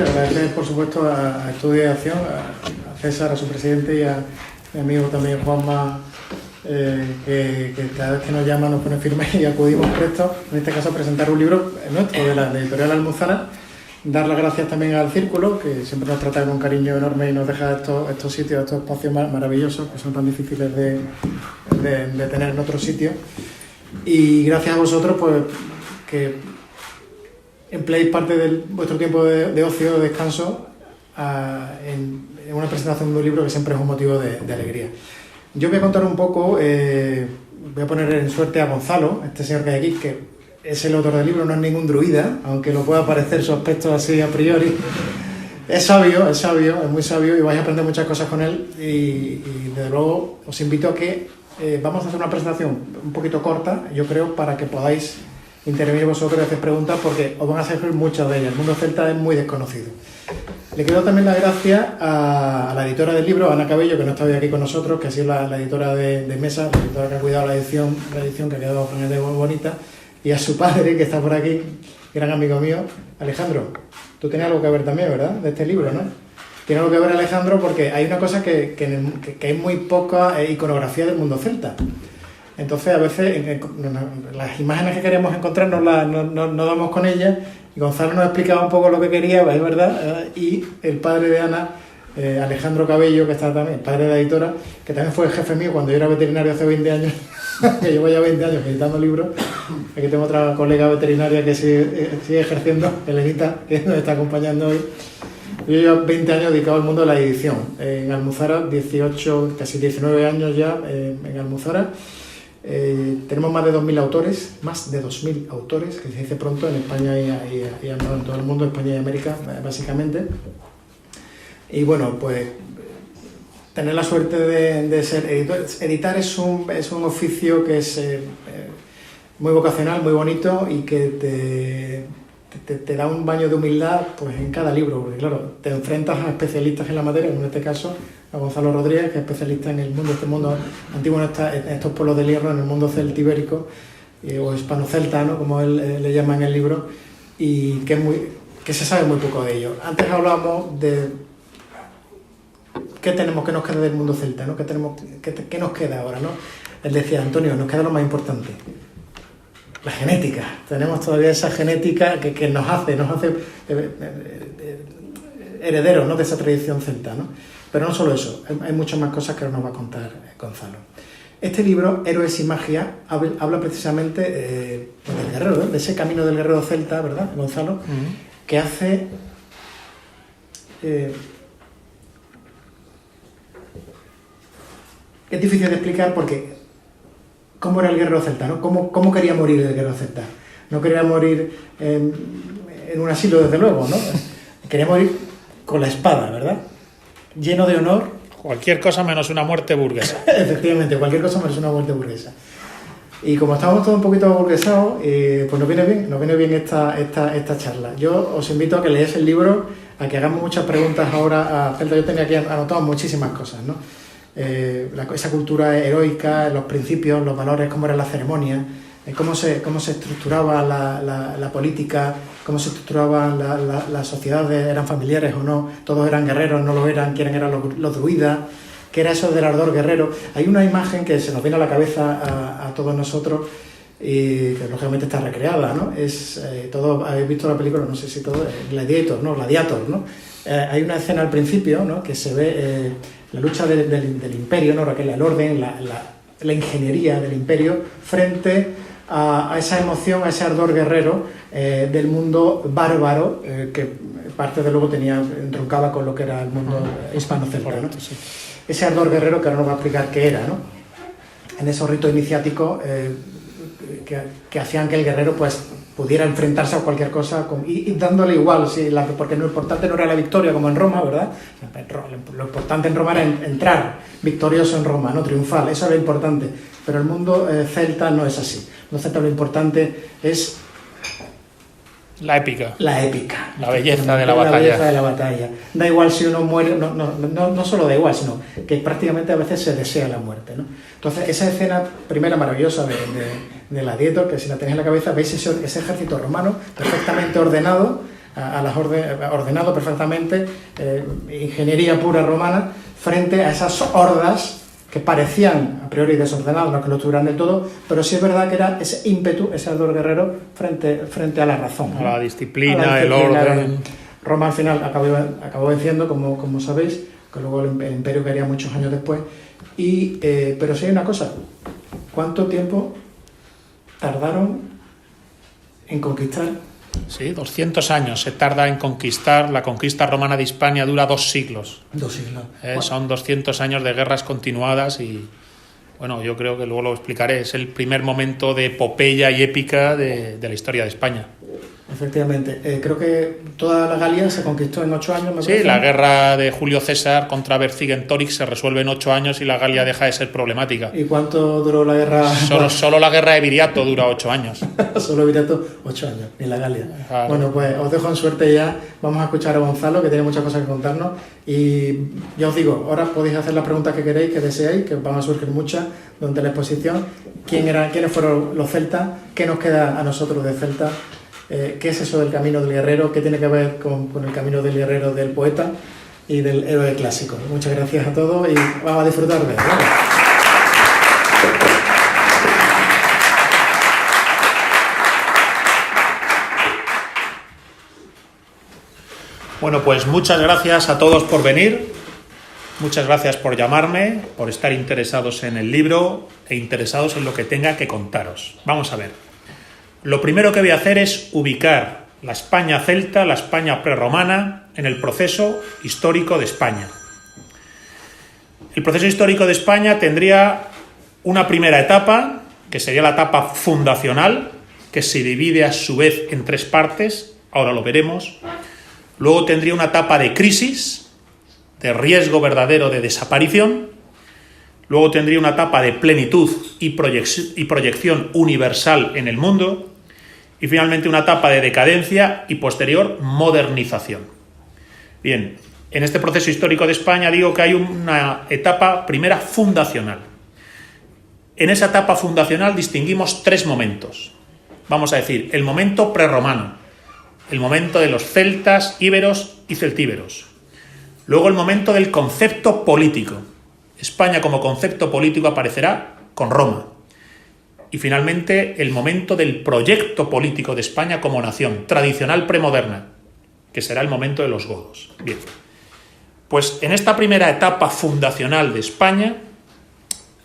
agradecer por supuesto a Estudio de Acción, a César, a su presidente, y a mi amigo también Juanma, que cada vez que nos llama nos pone firme y acudimos prestos, en este caso a presentar un libro nuestro de la editorial Almuzara. Dar las gracias también al Círculo, que siempre nos trata con cariño enorme y nos deja estos sitios, estos espacios maravillosos que son tan difíciles de tener en otros sitios. Y gracias a vosotros, pues, que empleéis parte de vuestro tiempo de ocio, de descanso, en una presentación de un libro que siempre es un motivo de alegría. Yo voy a contar un poco, voy a poner en suerte a Gonzalo, este señor que hay aquí, que es el autor del libro, no es ningún druida, aunque lo pueda parecer su aspecto así a priori. Es sabio, es muy sabio, y vais a aprender muchas cosas con él, y desde luego os invito a que vamos a hacer una presentación un poquito corta, yo creo, para que podáis intervenir vosotros y hacer preguntas, porque os van a servir muchas de ellas. El mundo celta es muy desconocido. Le quiero también las gracias a la editora del libro, Ana Cabello, que no está hoy aquí con nosotros, que ha sido la editora de mesa, la editora que ha cuidado la edición que ha quedado muy bonita, y a su padre, que está por aquí, gran amigo mío, Alejandro. Tú tienes algo que ver también, ¿verdad?, de este libro, ¿no? Tiene algo que ver, Alejandro, porque hay una cosa que hay muy poca iconografía del mundo celta. Entonces, a veces, las imágenes que queremos encontrar no damos con ellas, y Gonzalo nos explicaba un poco lo que quería, ¿es verdad? Y el padre de Ana, Alejandro Cabello, que está también, padre de la editora, que también fue el jefe mío cuando yo era veterinario hace 20 años, que llevo ya 20 años editando libros. Aquí tengo otra colega veterinaria que sigue ejerciendo, Elenita, que nos está acompañando hoy. Yo llevo 20 años dedicado al mundo de la edición. En Almuzara, 18, casi 19 años ya en Almuzara. Tenemos más de 2.000 autores, que se dice pronto, en España y en todo el mundo, España y América, básicamente. Y bueno, pues tener la suerte de ser editor. Editar es un oficio que es muy vocacional, muy bonito, y que te da un baño de humildad, pues, en cada libro, porque claro, te enfrentas a especialistas en la materia, en este caso a Gonzalo Rodríguez, que es especialista en este mundo antiguo, en estos pueblos del hierro, en el mundo celtibérico, o hispano-celta, ¿no?, como él le llama en el libro, y que se sabe muy poco de ello. Antes hablábamos de qué nos queda del mundo celta, ¿no? ¿Qué nos queda ahora, ¿no? Él decía, Antonio, nos queda lo más importante, la genética. Tenemos todavía esa genética que nos hace herederos, ¿no?, de esa tradición celta, ¿no? Pero no solo eso, hay muchas más cosas que ahora nos va a contar Gonzalo. Este libro, Héroes y Magia, habla precisamente del guerrero, de ese camino del guerrero celta, ¿verdad, Gonzalo? Que hace... es difícil de explicar, porque ¿cómo era el guerrero celta, ¿no? ¿Cómo quería morir el guerrero celta? No quería morir en un asilo, desde luego, ¿no? Quería morir con la espada, ¿verdad? Lleno de honor. Cualquier cosa menos una muerte burguesa. Efectivamente, cualquier cosa menos una muerte burguesa. Y como estamos todos un poquito burguesados, pues nos viene bien esta charla. Yo os invito a que leáis el libro, a que hagamos muchas preguntas ahora a Celta. Yo tengo aquí anotado muchísimas cosas, ¿no? Esa cultura heroica, los principios, los valores, cómo era la ceremonia, cómo se estructuraba la política, cómo se estructuraban las sociedades, eran familiares o no, todos eran guerreros, no lo eran, quiénes eran los druidas, qué era eso del ardor guerrero. Hay una imagen que se nos viene a la cabeza a todos nosotros, y que lógicamente está recreada, ¿no? Todos habéis visto la película, no sé si todos, Gladiator, ¿no? Hay una escena al principio, ¿no?, que se ve la lucha del imperio, ¿no?, el orden, la ingeniería del imperio frente a esa emoción, a ese ardor guerrero del mundo bárbaro, que parte de luego entroncaba con lo que era el mundo hispano-celta, ¿no? Sí. Ese ardor guerrero que ahora nos va a explicar qué era, ¿no? En esos ritos iniciáticos que hacían que el guerrero, pues, pudiera enfrentarse a cualquier cosa y dándole igual, porque lo importante no era la victoria como en Roma, ¿verdad? Lo importante en Roma era entrar victorioso en Roma, no triunfal, eso era lo importante. Pero el mundo celta no es así. En el mundo celta lo importante es la épica. La belleza de la batalla. La belleza de la batalla. Da igual si uno muere, no solo da igual, sino que prácticamente a veces se desea la muerte, ¿no? Entonces, esa escena primera maravillosa de Gladiator, que si la tenéis en la cabeza, veis ese ejército romano perfectamente ordenado, ordenado perfectamente, ingeniería pura romana, frente a esas hordas que parecían a priori desordenados, no que lo tuvieran del todo, pero sí es verdad que era ese ímpetu, ese ardor guerrero frente a la razón, ¿no? A la disciplina, el orden. Roma al final acabó venciendo, como sabéis, que luego el imperio caería muchos años después. Pero sí hay una cosa, ¿cuánto tiempo tardaron en conquistar? Sí, 200 años se tarda en conquistar. La conquista romana de Hispania dura 2 siglos. 2 siglos. Son 200 años de guerras continuadas y, bueno, yo creo que luego lo explicaré. Es el primer momento de epopeya y épica de la historia de España. Efectivamente. Creo que toda la Galia se conquistó en 8 años, me parece. Sí, la guerra de Julio César contra Vercingetorix se resuelve en 8 años y la Galia deja de ser problemática. ¿Y cuánto duró la guerra? Solo la guerra de Viriato dura 8 años. Solo Viriato, 8 años, en la Galia. Claro. Bueno, pues os dejo en suerte ya. Vamos a escuchar a Gonzalo, que tiene muchas cosas que contarnos. Y ya os digo, ahora podéis hacer las preguntas que queréis, que deseáis, que van a surgir muchas durante la exposición. ¿Quiénes fueron los celtas? ¿Qué nos queda a nosotros de celtas? ¿Qué es eso del camino del guerrero? ¿Qué tiene que ver con el camino del guerrero, del poeta y del héroe clásico? Muchas gracias a todos y vamos a disfrutar de él. Bueno, pues muchas gracias a todos por venir, muchas gracias por llamarme, por estar interesados en el libro e interesados en lo que tenga que contaros. Vamos a ver. Lo primero que voy a hacer es ubicar la España celta, la España prerromana, en el proceso histórico de España. El proceso histórico de España tendría una primera etapa, que sería la etapa fundacional, que se divide a su vez en 3 partes, ahora lo veremos. Luego tendría una etapa de crisis, de riesgo verdadero de desaparición. Luego tendría una etapa de plenitud y proyección universal en el mundo. Y finalmente una etapa de decadencia y posterior modernización. Bien, en este proceso histórico de España digo que hay una etapa primera fundacional. En esa etapa fundacional distinguimos 3 momentos. Vamos a decir, el momento prerromano, el momento de los celtas, íberos y celtíberos. Luego el momento del concepto político. España como concepto político aparecerá con Roma. Y finalmente el momento del proyecto político de España como nación, tradicional premoderna, que será el momento de los godos. Bien, pues en esta primera etapa fundacional de España,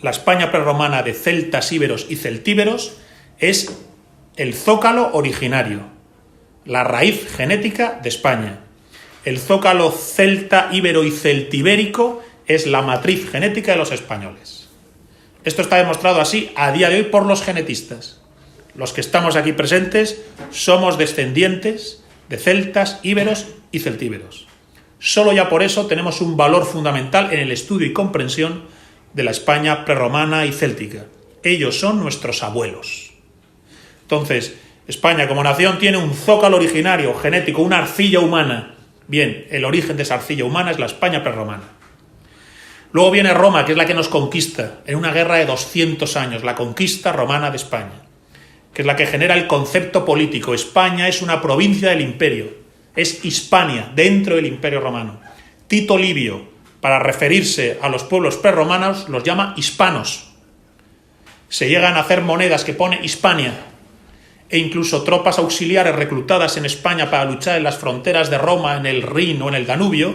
la España prerromana de celtas, íberos y celtíberos es el zócalo originario, la raíz genética de España. El zócalo celta, íbero y celtibérico es la matriz genética de los españoles. Esto está demostrado así a día de hoy por los genetistas. Los que estamos aquí presentes somos descendientes de celtas, íberos y celtíberos. Solo ya por eso tenemos un valor fundamental en el estudio y comprensión de la España prerromana y céltica. Ellos son nuestros abuelos. Entonces, España como nación tiene un zócalo originario, genético, una arcilla humana. Bien, el origen de esa arcilla humana es la España prerromana. Luego viene Roma, que es la que nos conquista, en una guerra de 200 años, la conquista romana de España, que es la que genera el concepto político. España es una provincia del imperio, es Hispania, dentro del imperio romano. Tito Livio, para referirse a los pueblos prerromanos, los llama hispanos. Se llegan a hacer monedas que pone Hispania, e incluso tropas auxiliares reclutadas en España para luchar en las fronteras de Roma, en el Rin o en el Danubio,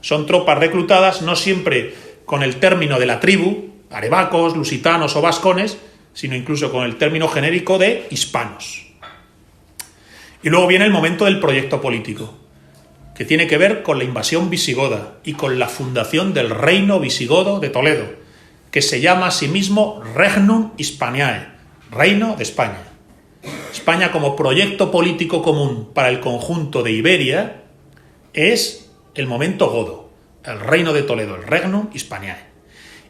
son tropas reclutadas no siempre con el término de la tribu, arebacos, lusitanos o vascones, sino incluso con el término genérico de hispanos. Y luego viene el momento del proyecto político, que tiene que ver con la invasión visigoda y con la fundación del reino visigodo de Toledo, que se llama a sí mismo Regnum Hispaniae, Reino de España. España como proyecto político común para el conjunto de Iberia es el momento godo, el reino de Toledo, el Regnum Hispaniae.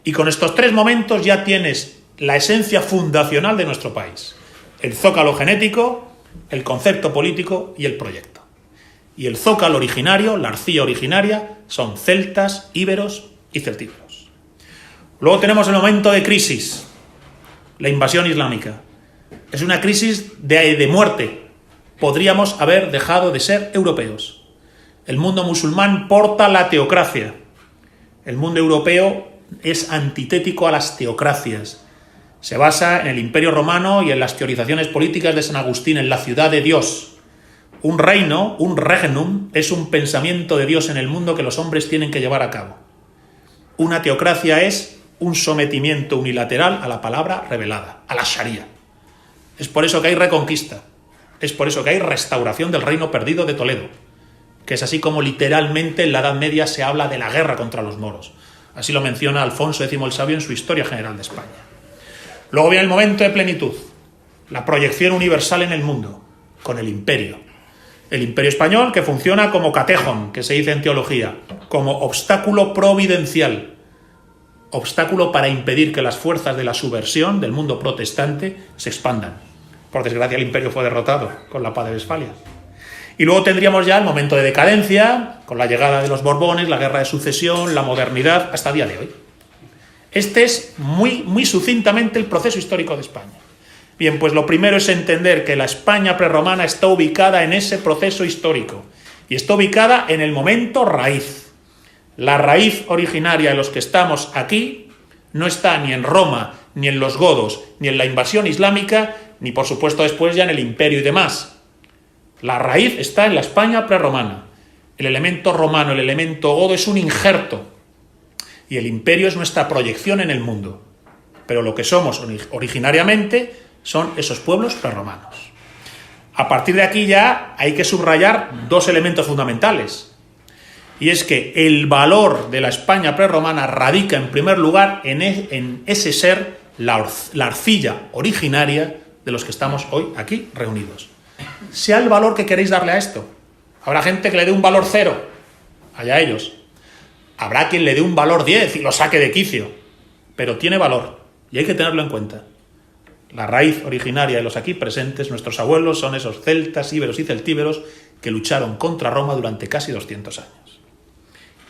Y con estos 3 momentos ya tienes la esencia fundacional de nuestro país. El zócalo genético, el concepto político y el proyecto. Y el zócalo originario, la arcilla originaria, son celtas, íberos y celtíberos. Luego tenemos el momento de crisis, la invasión islámica. Es una crisis de muerte. podríamos haber dejado de ser europeos. El mundo musulmán porta la teocracia. El mundo europeo es antitético a las teocracias. Se basa en el Imperio Romano y en las teorizaciones políticas de San Agustín, en la ciudad de Dios. Un reino, un regnum, es un pensamiento de Dios en el mundo que los hombres tienen que llevar a cabo. Una teocracia es un sometimiento unilateral a la palabra revelada, a la Sharia. Es por eso que hay reconquista. Es por eso que hay restauración del reino perdido de Toledo, que es así como literalmente en la Edad Media se habla de la guerra contra los moros. Así lo menciona Alfonso X el Sabio en su Historia General de España. Luego viene el momento de plenitud, la proyección universal en el mundo, con el imperio. El imperio español, que funciona como catejón, que se dice en teología, como obstáculo providencial, obstáculo para impedir que las fuerzas de la subversión del mundo protestante se expandan. Por desgracia, el imperio fue derrotado con la paz de Westfalia. Y luego tendríamos ya el momento de decadencia, con la llegada de los Borbones, la guerra de sucesión, la modernidad, hasta el día de hoy. Este es muy sucintamente el proceso histórico de España. Bien, pues lo primero es entender que la España prerromana está ubicada en ese proceso histórico y está ubicada en el momento raíz. La raíz originaria de los que estamos aquí no está ni en Roma, ni en los godos, ni en la invasión islámica, ni por supuesto después ya en el imperio y demás. La raíz está en la España prerromana. El elemento romano, el elemento godo es un injerto y el imperio es nuestra proyección en el mundo. Pero lo que somos originariamente son esos pueblos prerromanos. A partir de aquí ya hay que subrayar dos elementos fundamentales. Y es que el valor de la España prerromana radica en primer lugar en ese ser, la arcilla originaria de los que estamos hoy aquí reunidos. Sea el valor que queréis darle a esto. Habrá gente que le dé un valor 0, allá ellos. Habrá quien le dé un valor 10 y lo saque de quicio. Pero tiene valor y hay que tenerlo en cuenta. La raíz originaria de los aquí presentes, nuestros abuelos, son esos celtas, íberos y celtíberos que lucharon contra Roma durante casi 200 años.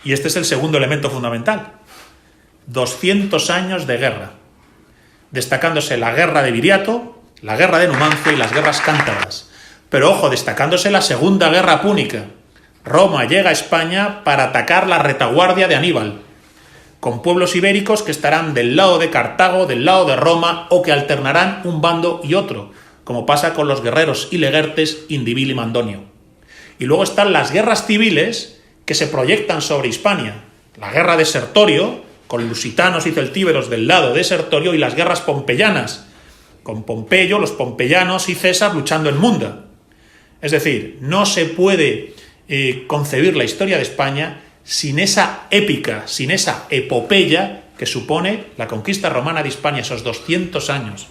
Y este es el segundo elemento fundamental. 200 años de guerra, destacándose la guerra de Viriato, la guerra de Numancia y las guerras cántabras. Pero ojo, destacándose la segunda guerra púnica. Roma llega a España para atacar la retaguardia de Aníbal, con pueblos ibéricos que estarán del lado de Cartago, del lado de Roma, o que alternarán un bando y otro, como pasa con los guerreros ilegertes Indivil y Mandonio. Y luego están las guerras civiles que se proyectan sobre Hispania. La guerra de Sertorio, con lusitanos y celtíberos del lado de Sertorio, y las guerras pompeyanas, con Pompeyo, los pompeyanos y César luchando en Munda. Es decir, no se puede concebir la historia de España sin esa épica, sin esa epopeya que supone la conquista romana de España, esos 200 años,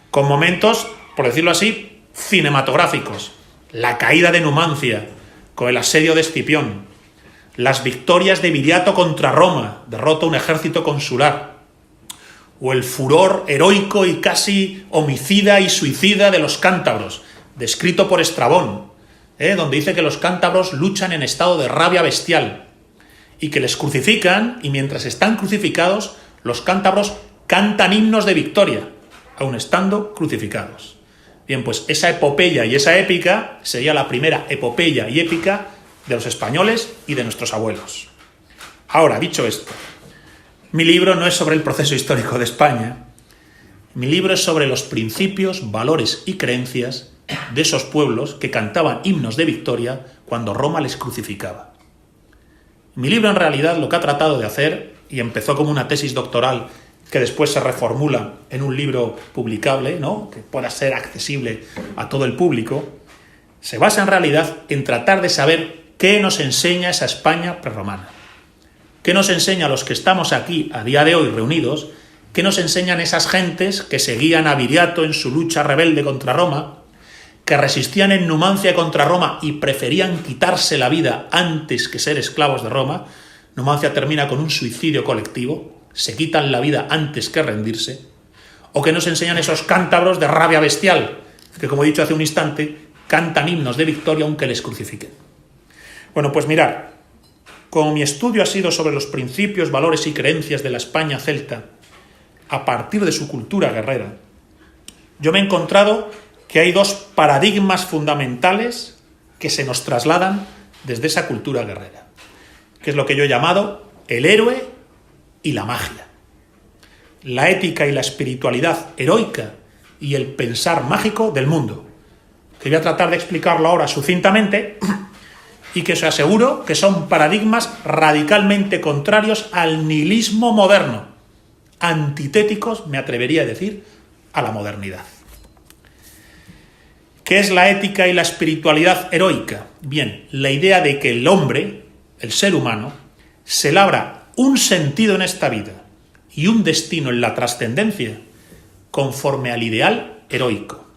con momentos, por decirlo así, cinematográficos. La caída de Numancia, con el asedio de Escipión, las victorias de Viriato contra Roma, derrota un ejército consular, o el furor heroico y casi homicida y suicida de los cántabros, descrito por Estrabón, donde dice que los cántabros luchan en estado de rabia bestial y que les crucifican, y mientras están crucificados, los cántabros cantan himnos de victoria, aun estando crucificados. Bien, pues esa epopeya y esa épica sería la primera epopeya y épica de los españoles y de nuestros abuelos. Ahora, dicho esto, mi libro no es sobre el proceso histórico de España. Mi libro es sobre los principios, valores y creencias de esos pueblos que cantaban himnos de victoria cuando Roma les crucificaba. Mi libro en realidad lo que ha tratado de hacer, y empezó como una tesis doctoral que después se reformula en un libro publicable, ¿no?, que pueda ser accesible a todo el público, se basa en realidad en tratar de saber qué nos enseña esa España prerromana. ¿Qué nos enseña a los que estamos aquí a día de hoy reunidos? ¿Qué nos enseñan esas gentes que seguían a Viriato en su lucha rebelde contra Roma, que resistían en Numancia contra Roma y preferían quitarse la vida antes que ser esclavos de Roma? Numancia termina con un suicidio colectivo, se quitan la vida antes que rendirse. ¿O qué nos enseñan esos cántabros de rabia bestial, que, como he dicho hace un instante, cantan himnos de victoria aunque les crucifiquen? Bueno, pues mirad, como mi estudio ha sido sobre los principios, valores y creencias de la España celta a partir de su cultura guerrera, yo me he encontrado que hay dos paradigmas fundamentales que se nos trasladan desde esa cultura guerrera, que es lo que yo he llamado el héroe y la magia. La ética y la espiritualidad heroica y el pensar mágico del mundo, que voy a tratar de explicarlo ahora sucintamente y que os aseguro que son paradigmas radicalmente contrarios al nihilismo moderno, antitéticos, me atrevería a decir, a la modernidad. ¿Qué es la ética y la espiritualidad heroica? Bien, la idea de que el hombre, el ser humano, se labra un sentido en esta vida y un destino en la trascendencia conforme al ideal heroico.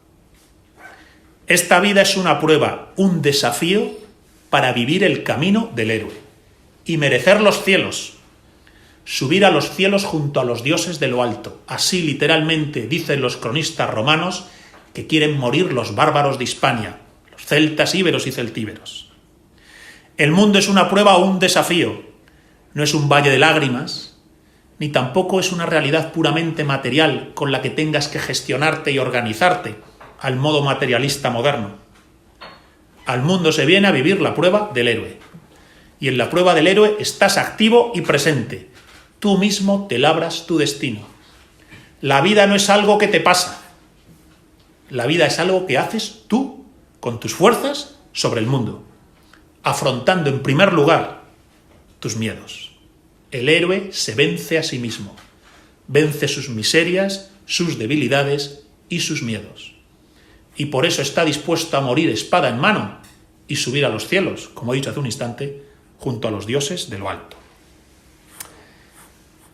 Esta vida es una prueba, un desafío para vivir el camino del héroe y merecer los cielos, subir a los cielos junto a los dioses de lo alto. Así literalmente dicen los cronistas romanos que quieren morir los bárbaros de Hispania, los celtas, íberos y celtíberos. El mundo es una prueba o un desafío, no es un valle de lágrimas, ni tampoco es una realidad puramente material con la que tengas que gestionarte y organizarte al modo materialista moderno. Al mundo se viene a vivir la prueba del héroe. Y en la prueba del héroe estás activo y presente. Tú mismo te labras tu destino. La vida no es algo que te pasa. La vida es algo que haces tú con tus fuerzas sobre el mundo, afrontando en primer lugar tus miedos. El héroe se vence a sí mismo, vence sus miserias, sus debilidades y sus miedos. Y por eso está dispuesto a morir espada en mano y subir a los cielos, como he dicho hace un instante, junto a los dioses de lo alto.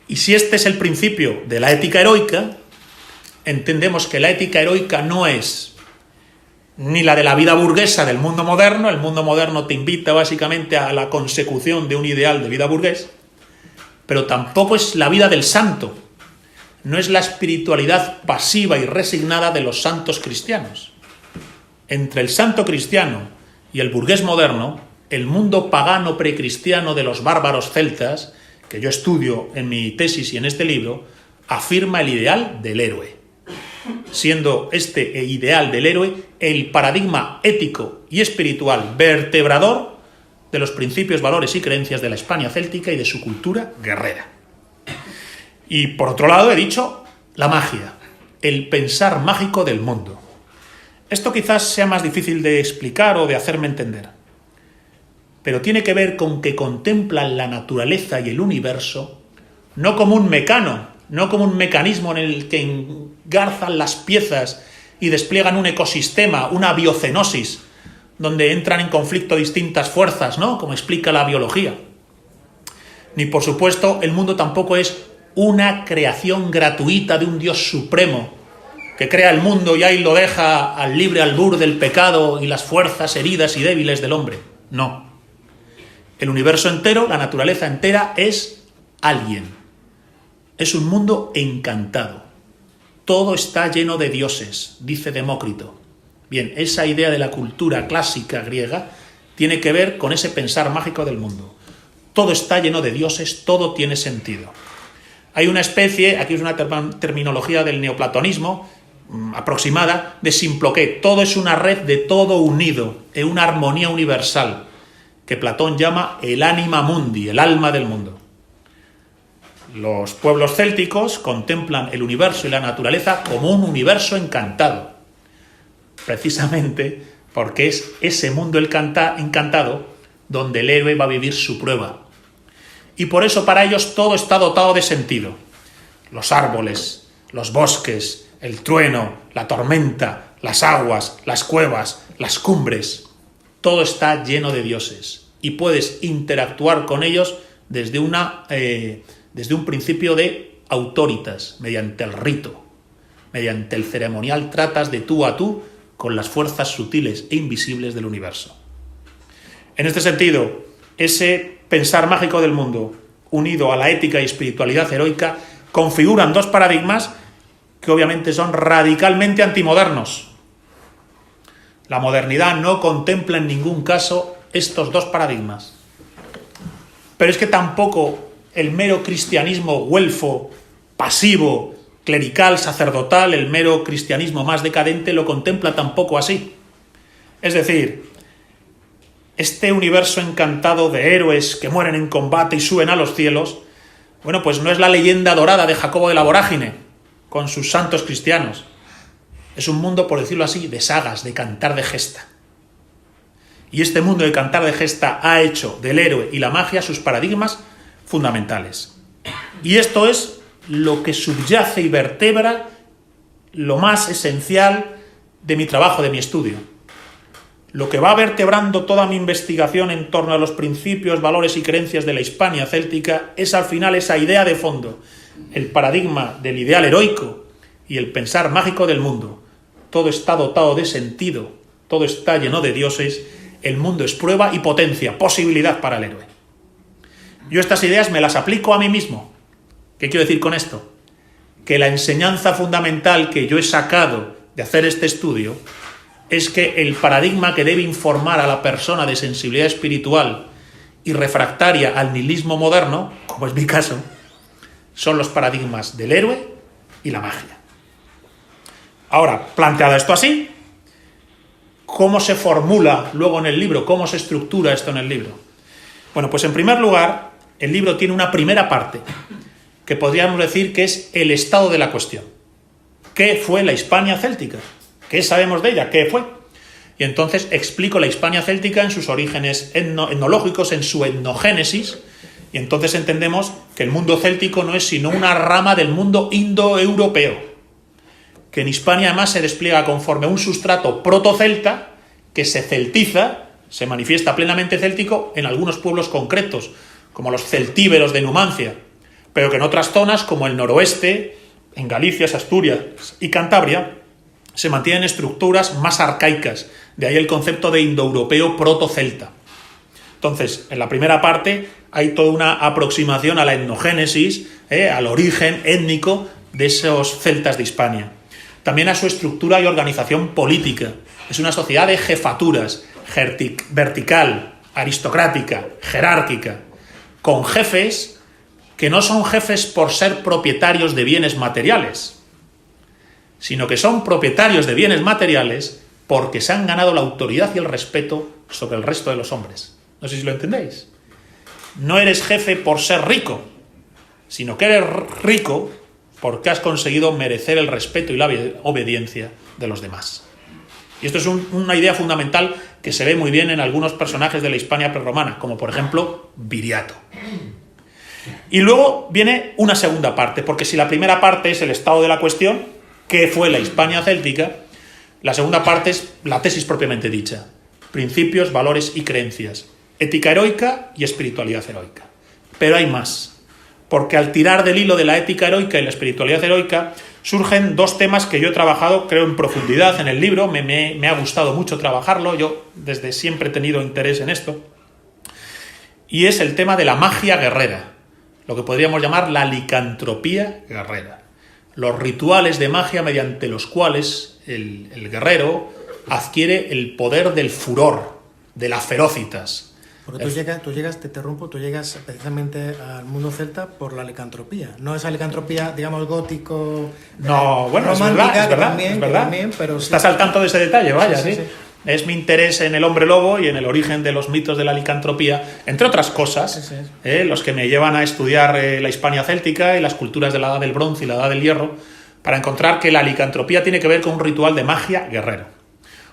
Y si este es el principio de la ética heroica, entendemos que la ética heroica no es ni la de la vida burguesa del mundo moderno. El mundo moderno te invita básicamente a la consecución de un ideal de vida burgués, pero tampoco es la vida del santo, no es la espiritualidad pasiva y resignada de los santos cristianos. Entre el santo cristiano y el burgués moderno, el mundo pagano precristiano de los bárbaros celtas, que yo estudio en mi tesis y en este libro, afirma el ideal del héroe, siendo este ideal del héroe el paradigma ético y espiritual vertebrador de los principios, valores y creencias de la España céltica y de su cultura guerrera. Y por otro lado he dicho la magia, el pensar mágico del mundo. Esto quizás sea más difícil de explicar o de hacerme entender, pero tiene que ver con que contemplan la naturaleza y el universo no como un mecano, no como un mecanismo en el que engarzan las piezas y despliegan un ecosistema, una biocenosis, donde entran en conflicto distintas fuerzas, ¿no?, como explica la biología. Ni por supuesto el mundo tampoco es una creación gratuita de un Dios supremo que crea el mundo y ahí lo deja al libre albur del pecado y las fuerzas heridas y débiles del hombre. No. El universo entero, la naturaleza entera, es alguien. Es un mundo encantado. Todo está lleno de dioses, dice Demócrito. Bien, esa idea de la cultura clásica griega tiene que ver con ese pensar mágico del mundo. Todo está lleno de dioses, todo tiene sentido. Hay una especie, aquí es una terminología del neoplatonismo, aproximada, de simploqué. Todo es una red de todo unido, en una armonía universal, que Platón llama el anima mundi, el alma del mundo. Los pueblos célticos contemplan el universo y la naturaleza como un universo encantado, precisamente porque es ese mundo encantado donde el héroe va a vivir su prueba. Y por eso para ellos todo está dotado de sentido. Los árboles, los bosques, el trueno, la tormenta, las aguas, las cuevas, las cumbres, todo está lleno de dioses y puedes interactuar con ellos desde un principio de autoritas, mediante el rito, mediante el ceremonial tratas de tú a tú con las fuerzas sutiles e invisibles del universo. En este sentido, ese pensar mágico del mundo, unido a la ética y espiritualidad heroica, configuran dos paradigmas que obviamente son radicalmente antimodernos. La modernidad no contempla en ningún caso estos dos paradigmas. Pero es que tampoco el mero cristianismo güelfo, pasivo, clerical, sacerdotal, el mero cristianismo más decadente lo contempla tampoco así. Es decir, este universo encantado de héroes que mueren en combate y suben a los cielos, bueno, pues no es la leyenda dorada de Jacobo de la Vorágine, con sus santos cristianos. Es un mundo, por decirlo así, de sagas, de cantar de gesta. Y este mundo de cantar de gesta ha hecho del héroe y la magia sus paradigmas fundamentales. Y esto es lo que subyace y vertebra lo más esencial de mi trabajo, de mi estudio. Lo que va vertebrando toda mi investigación en torno a los principios, valores y creencias de la Hispania céltica es al final esa idea de fondo, el paradigma del ideal heroico y el pensar mágico del mundo. Todo está dotado de sentido, todo está lleno de dioses, el mundo es prueba y potencia, posibilidad para el héroe. Yo estas ideas me las aplico a mí mismo. ¿Qué quiero decir con esto? Que la enseñanza fundamental que yo he sacado de hacer este estudio es que el paradigma que debe informar a la persona de sensibilidad espiritual y refractaria al nihilismo moderno, como es mi caso, son los paradigmas del héroe y la magia. Ahora, planteado esto así, ¿cómo se formula luego en el libro? ¿Cómo se estructura esto en el libro? Bueno, pues en primer lugar, el libro tiene una primera parte, que podríamos decir que es el estado de la cuestión. ¿Qué fue la Hispania céltica? ¿Qué sabemos de ella? ¿Qué fue? Y entonces explico la Hispania céltica en sus orígenes etnológicos, en su etnogénesis, y entonces entendemos que el mundo céltico no es sino una rama del mundo indoeuropeo, que en Hispania además se despliega conforme a un sustrato protocelta que se celtiza, se manifiesta plenamente céltico en algunos pueblos concretos, como los celtíberos de Numancia, pero que en otras zonas, como el noroeste, en Galicia, Asturias y Cantabria, se mantienen estructuras más arcaicas, de ahí el concepto de indoeuropeo protocelta. Entonces, en la primera parte hay toda una aproximación a la etnogénesis, al origen étnico de esos celtas de Hispania. También a su estructura y organización política. Es una sociedad de jefaturas, vertical, aristocrática, jerárquica, con jefes que no son jefes por ser propietarios de bienes materiales, sino que son propietarios de bienes materiales porque se han ganado la autoridad y el respeto sobre el resto de los hombres. No sé si lo entendéis. No eres jefe por ser rico, sino que eres rico porque has conseguido merecer el respeto y la obediencia de los demás. Y esto es una idea fundamental que se ve muy bien en algunos personajes de la Hispania prerromana, como por ejemplo Viriato. Y luego viene una segunda parte, porque si la primera parte es el estado de la cuestión, ¿qué fue la Hispania céltica? La segunda parte es la tesis propiamente dicha. Principios, valores y creencias. Ética heroica y espiritualidad heroica. Pero hay más. Porque al tirar del hilo de la ética heroica y la espiritualidad heroica, surgen dos temas que yo he trabajado, creo, en profundidad en el libro. Me ha gustado mucho trabajarlo. Yo desde siempre he tenido interés en esto. Y es el tema de la magia guerrera. Lo que podríamos llamar la licantropía guerrera. Los rituales de magia mediante los cuales el guerrero adquiere el poder del furor, de la ferocitas. Porque tú llegas, te interrumpo, tú llegas precisamente al mundo celta por la licantropía. No esa licantropía, digamos, gótico, no, bueno, romántica, es verdad. También, pero sí. Estás al tanto de ese detalle, vaya, sí. Sí. Es mi interés en el hombre lobo y en el origen de los mitos de la licantropía, entre otras cosas, los que me llevan a estudiar la Hispania céltica y las culturas de la Edad del Bronce y la Edad del Hierro, para encontrar que la licantropía tiene que ver con un ritual de magia guerrero.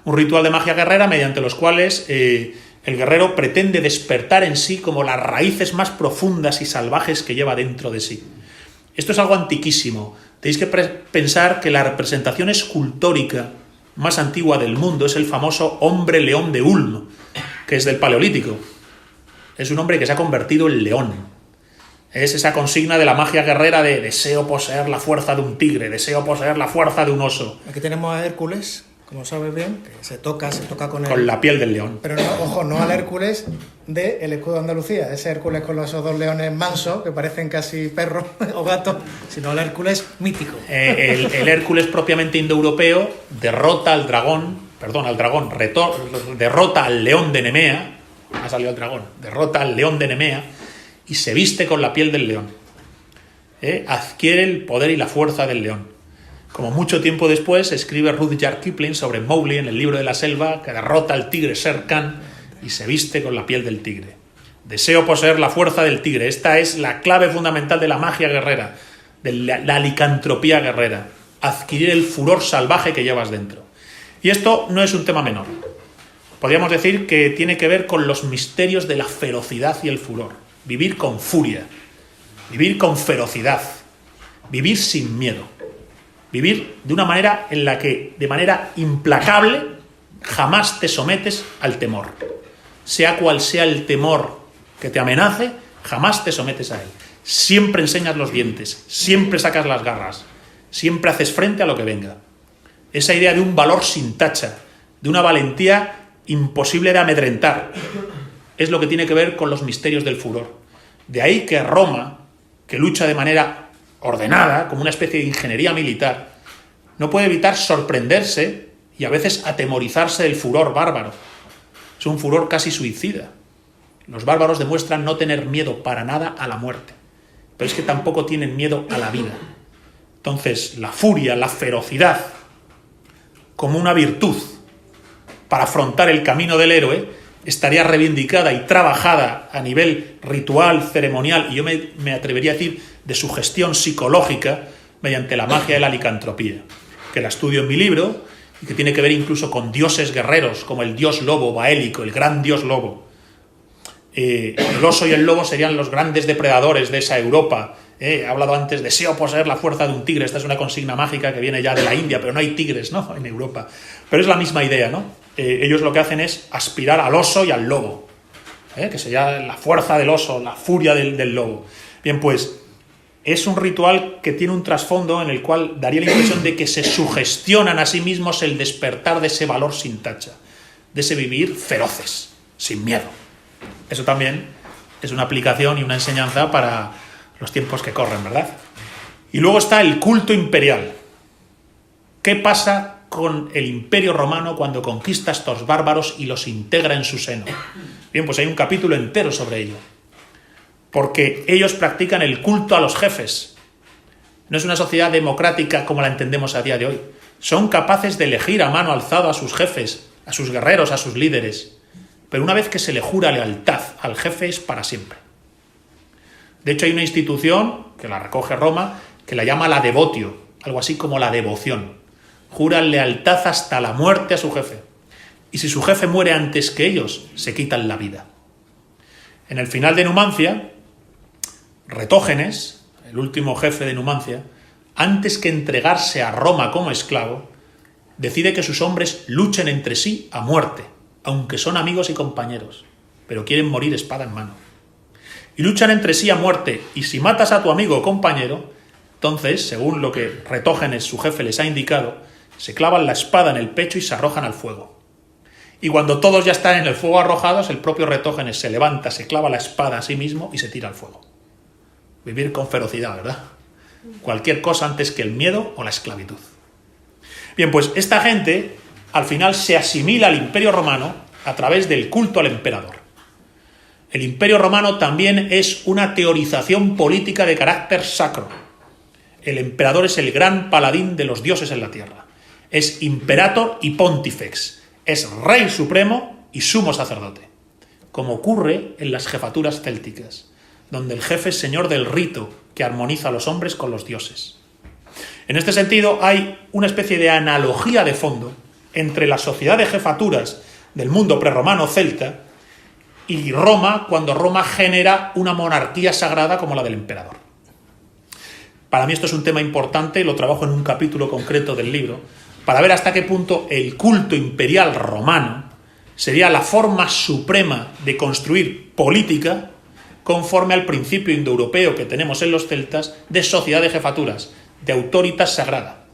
Un ritual de magia guerrera mediante los cuales el guerrero pretende despertar en sí como las raíces más profundas y salvajes que lleva dentro de sí. Esto es algo antiquísimo. Tenéis que pensar que la representación escultórica más antigua del mundo es el famoso hombre león de Ulm, que es del Paleolítico. Es un hombre que se ha convertido en león. Es esa consigna de la magia guerrera de deseo poseer la fuerza de un tigre, deseo poseer la fuerza de un oso. Aquí tenemos a Hércules, como sabes bien, que se toca con la piel del león. Pero no, ojo, no al Hércules del escudo de Andalucía, ese Hércules con esos dos leones mansos que parecen casi perros o gatos, sino al Hércules mítico. El Hércules propiamente indoeuropeo derrota al dragón, derrota al león de Nemea, ha salido el dragón, derrota al león de Nemea y se viste con la piel del león. adquiere el poder y la fuerza del león. Como mucho tiempo después escribe Rudyard Kipling sobre Mowgli en el libro de la selva, que derrota al tigre Shere Khan y se viste con la piel del tigre. Deseo poseer la fuerza del tigre. Esta es la clave fundamental de la magia guerrera, de la licantropía guerrera. Adquirir el furor salvaje que llevas dentro. Y esto no es un tema menor. Podríamos decir que tiene que ver con los misterios de la ferocidad y el furor. Vivir con furia, vivir con ferocidad, vivir sin miedo. Vivir de una manera en la que, de manera implacable, jamás te sometes al temor. Sea cual sea el temor que te amenace, jamás te sometes a él. Siempre enseñas los dientes, siempre sacas las garras, siempre haces frente a lo que venga. Esa idea de un valor sin tacha, de una valentía imposible de amedrentar, es lo que tiene que ver con los misterios del furor. De ahí que Roma, que lucha de manera ordenada, como una especie de ingeniería militar, no puede evitar sorprenderse y a veces atemorizarse del furor bárbaro. Es un furor casi suicida. Los bárbaros demuestran no tener miedo para nada a la muerte, pero es que tampoco tienen miedo a la vida. Entonces, la furia, la ferocidad, como una virtud para afrontar el camino del héroe, estaría reivindicada y trabajada a nivel ritual, ceremonial, y yo me atrevería a decir de sugestión psicológica, mediante la magia de la licantropía, que la estudio en mi libro y que tiene que ver incluso con dioses guerreros, como el dios lobo baélico, el gran dios lobo. El oso y el lobo serían los grandes depredadores de esa Europa. He hablado antes, deseo poseer la fuerza de un tigre. Esta es una consigna mágica que viene ya de la India, pero no hay tigres, ¿no?, en Europa. Pero es la misma idea, ¿no? Ellos lo que hacen es aspirar al oso y al lobo, que sería la fuerza del oso, la furia del lobo. Bien, pues es un ritual que tiene un trasfondo en el cual daría la impresión de que se sugestionan a sí mismos el despertar de ese valor sin tacha, de ese vivir feroces, sin miedo. Eso también es una aplicación y una enseñanza para los tiempos que corren, ¿verdad? Y luego está el culto imperial. ¿Qué pasa con el Imperio Romano cuando conquista a estos bárbaros y los integra en su seno? Bien, pues hay un capítulo entero sobre ello. Porque ellos practican el culto a los jefes. No es una sociedad democrática como la entendemos a día de hoy. Son capaces de elegir a mano alzada a sus jefes, a sus guerreros, a sus líderes. Pero una vez que se le jura lealtad al jefe es para siempre. De hecho, hay una institución, que la recoge Roma, que la llama la devotio, algo así como la devoción. Juran lealtad hasta la muerte a su jefe. Y si su jefe muere antes que ellos, se quitan la vida. En el final de Numancia, Retógenes, el último jefe de Numancia, antes que entregarse a Roma como esclavo, decide que sus hombres luchen entre sí a muerte, aunque son amigos y compañeros, pero quieren morir espada en mano. Y luchan entre sí a muerte, y si matas a tu amigo o compañero, entonces, según lo que Retógenes, su jefe, les ha indicado, se clavan la espada en el pecho y se arrojan al fuego. Y cuando todos ya están en el fuego arrojados, el propio Retógenes se levanta, se clava la espada a sí mismo y se tira al fuego. Vivir con ferocidad, ¿verdad? Cualquier cosa antes que el miedo o la esclavitud. Bien, pues esta gente al final se asimila al Imperio Romano a través del culto al emperador. El Imperio Romano también es una teorización política de carácter sacro. El emperador es el gran paladín de los dioses en la tierra. Es imperator y pontifex. Es rey supremo y sumo sacerdote, como ocurre en las jefaturas célticas, donde el jefe es señor del rito que armoniza a los hombres con los dioses. En este sentido, hay una especie de analogía de fondo entre la sociedad de jefaturas del mundo prerromano celta y Roma, cuando Roma genera una monarquía sagrada como la del emperador. Para mí esto es un tema importante, lo trabajo en un capítulo concreto del libro, para ver hasta qué punto el culto imperial romano sería la forma suprema de construir política conforme al principio indoeuropeo que tenemos en los celtas de sociedad de jefaturas, de autoritas sagrada.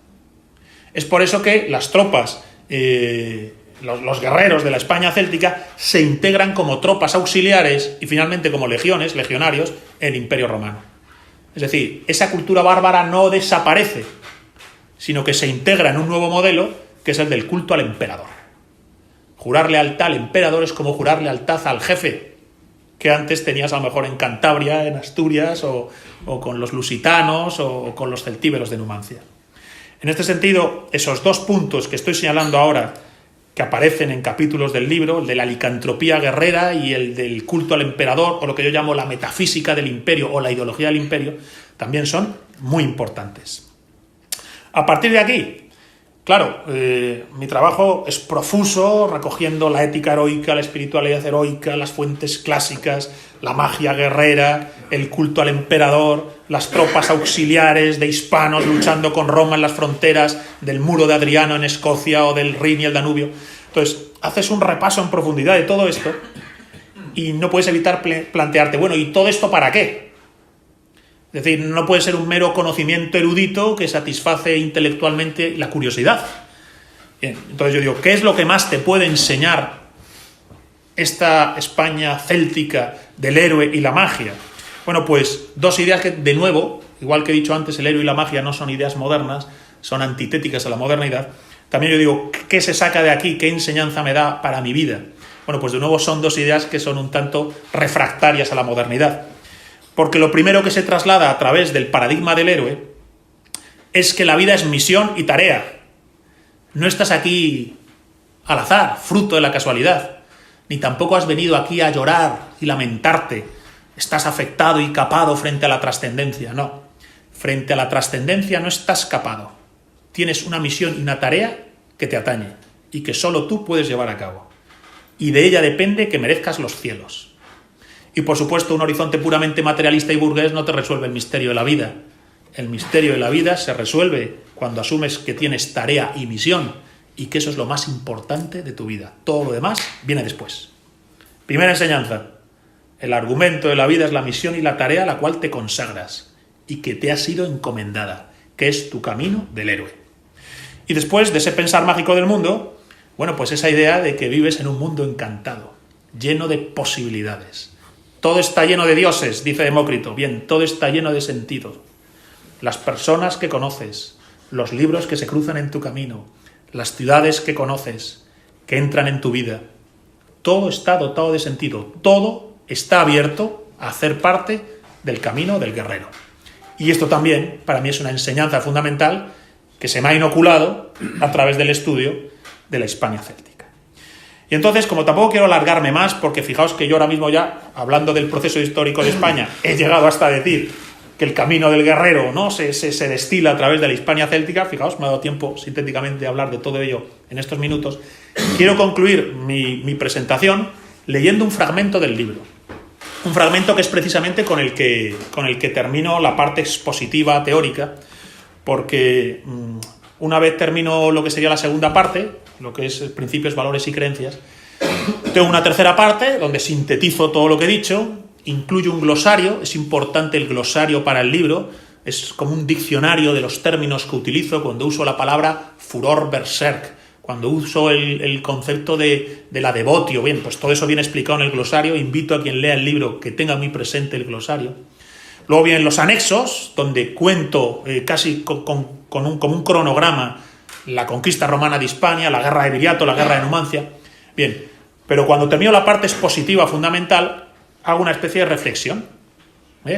Es por eso que las tropas, los guerreros de la España céltica, se integran como tropas auxiliares y finalmente como legiones, legionarios, en el Imperio Romano. Es decir, esa cultura bárbara no desaparece, sino que se integra en un nuevo modelo, que es el del culto al emperador. Jurar lealtad al emperador es como jurar lealtad al jefe, que antes tenías a lo mejor en Cantabria, en Asturias, o con los lusitanos, o con los celtíberos de Numancia. En este sentido, esos dos puntos que estoy señalando ahora, que aparecen en capítulos del libro, el de la licantropía guerrera y el del culto al emperador, o lo que yo llamo la metafísica del imperio o la ideología del imperio, también son muy importantes. A partir de aquí, claro, mi trabajo es profuso, recogiendo la ética heroica, la espiritualidad heroica, las fuentes clásicas, la magia guerrera, el culto al emperador, las tropas auxiliares de hispanos luchando con Roma en las fronteras del muro de Adriano en Escocia o del Rin y el Danubio. Entonces, haces un repaso en profundidad de todo esto y no puedes evitar plantearte, bueno, ¿y todo esto para qué? Es decir, no puede ser un mero conocimiento erudito que satisface intelectualmente la curiosidad. Bien, entonces yo digo, ¿qué es lo que más te puede enseñar esta España céltica del héroe y la magia? Bueno, pues dos ideas que, de nuevo, igual que he dicho antes, el héroe y la magia no son ideas modernas, son antitéticas a la modernidad. También yo digo, ¿qué se saca de aquí? ¿Qué enseñanza me da para mi vida? Bueno, pues de nuevo son dos ideas que son un tanto refractarias a la modernidad. Porque lo primero que se traslada a través del paradigma del héroe es que la vida es misión y tarea. No estás aquí al azar, fruto de la casualidad, ni tampoco has venido aquí a llorar y lamentarte. Estás afectado y capado frente a la trascendencia. No, frente a la trascendencia no estás capado. Tienes una misión y una tarea que te atañe y que solo tú puedes llevar a cabo. Y de ella depende que merezcas los cielos. Y por supuesto, un horizonte puramente materialista y burgués no te resuelve el misterio de la vida. El misterio de la vida se resuelve cuando asumes que tienes tarea y misión y que eso es lo más importante de tu vida. Todo lo demás viene después. Primera enseñanza. El argumento de la vida es la misión y la tarea a la cual te consagras y que te ha sido encomendada, que es tu camino del héroe. Y después de ese pensar mágico del mundo, bueno, pues esa idea de que vives en un mundo encantado, lleno de posibilidades. Todo está lleno de dioses, dice Demócrito. Bien, todo está lleno de sentidos. Las personas que conoces, los libros que se cruzan en tu camino, las ciudades que conoces, que entran en tu vida. Todo está dotado de sentido. Todo está abierto a hacer parte del camino del guerrero. Y esto también, para mí, es una enseñanza fundamental que se me ha inoculado a través del estudio de la Hispania céltica. Y entonces, como tampoco quiero alargarme más, porque fijaos que yo ahora mismo ya, hablando del proceso histórico de España, he llegado hasta decir que el camino del guerrero, ¿no?, se destila a través de la Hispania céltica. Fijaos, me ha dado tiempo sintéticamente de hablar de todo ello en estos minutos. Quiero concluir mi presentación leyendo un fragmento del libro. Un fragmento que es precisamente con el que termino la parte expositiva teórica, porque una vez termino lo que sería la segunda parte, lo que es principios, valores y creencias, tengo una tercera parte donde sintetizo todo lo que he dicho, incluyo un glosario. Es importante el glosario para el libro, es como un diccionario de los términos que utilizo cuando uso la palabra furor berserk, cuando uso el concepto de la devotio. Bien, pues todo eso viene explicado en el glosario. Invito a quien lea el libro que tenga muy presente el glosario. Luego vienen los anexos, donde cuento casi como un cronograma la conquista romana de Hispania, la guerra de Viriato, la guerra de Numancia. Bien, pero cuando termino la parte expositiva fundamental, hago una especie de reflexión.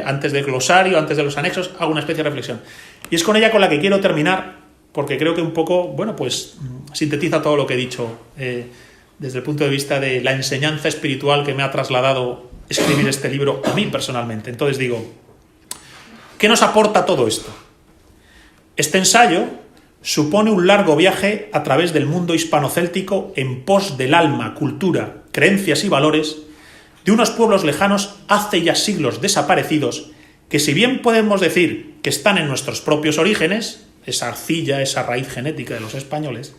Antes del glosario, antes de los anexos, hago una especie de reflexión. Y es con ella con la que quiero terminar, porque creo que un poco, bueno, pues sintetiza todo lo que he dicho desde el punto de vista de la enseñanza espiritual que me ha trasladado escribir este libro a mí personalmente. Entonces digo, ¿qué nos aporta todo esto? Este ensayo supone un largo viaje a través del mundo hispano-céltico en pos del alma, cultura, creencias y valores de unos pueblos lejanos hace ya siglos desaparecidos que, si bien podemos decir que están en nuestros propios orígenes, esa arcilla, esa raíz genética de los españoles,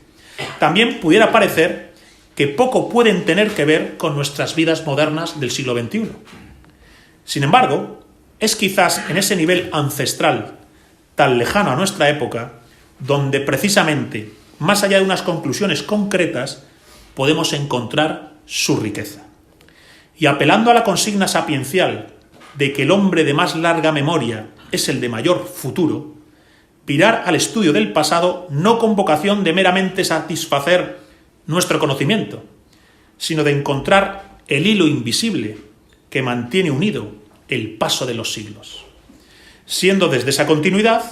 también pudiera parecer que poco pueden tener que ver con nuestras vidas modernas del siglo XXI. Sin embargo, es quizás en ese nivel ancestral, tan lejano a nuestra época, donde precisamente, más allá de unas conclusiones concretas, podemos encontrar su riqueza. Y apelando a la consigna sapiencial de que el hombre de más larga memoria es el de mayor futuro, virar al estudio del pasado no con vocación de meramente satisfacer nuestro conocimiento, sino de encontrar el hilo invisible que mantiene unido el paso de los siglos, siendo desde esa continuidad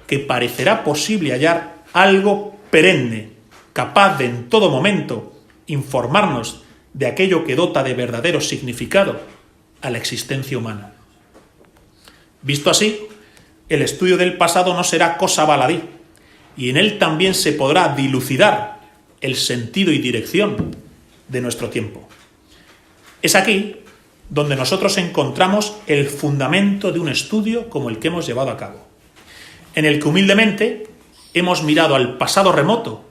que parecerá posible hallar algo perenne, capaz de en todo momento informarnos de aquello que dota de verdadero significado a la existencia humana. Visto así, el estudio del pasado no será cosa baladí, y en él también se podrá dilucidar el sentido y dirección de nuestro tiempo. Es aquí donde nosotros encontramos el fundamento de un estudio como el que hemos llevado a cabo, en el que humildemente hemos mirado al pasado remoto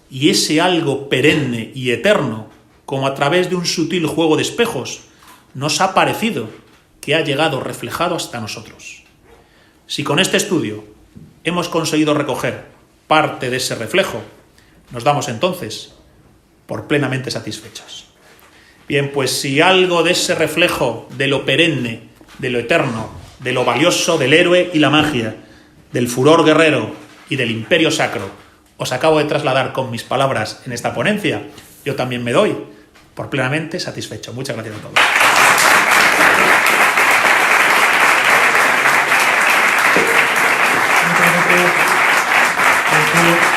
y ese algo perenne y eterno, como a través de un sutil juego de espejos, nos ha parecido que ha llegado reflejado hasta nosotros. Si con este estudio hemos conseguido recoger parte de ese reflejo, nos damos entonces por plenamente satisfechos. Bien, pues si algo de ese reflejo de lo perenne, de lo eterno, de lo valioso del héroe y la magia, del furor guerrero y del imperio sacro, os acabo de trasladar con mis palabras en esta ponencia, yo también me doy por plenamente satisfecho. Muchas gracias a todos. Muchas gracias.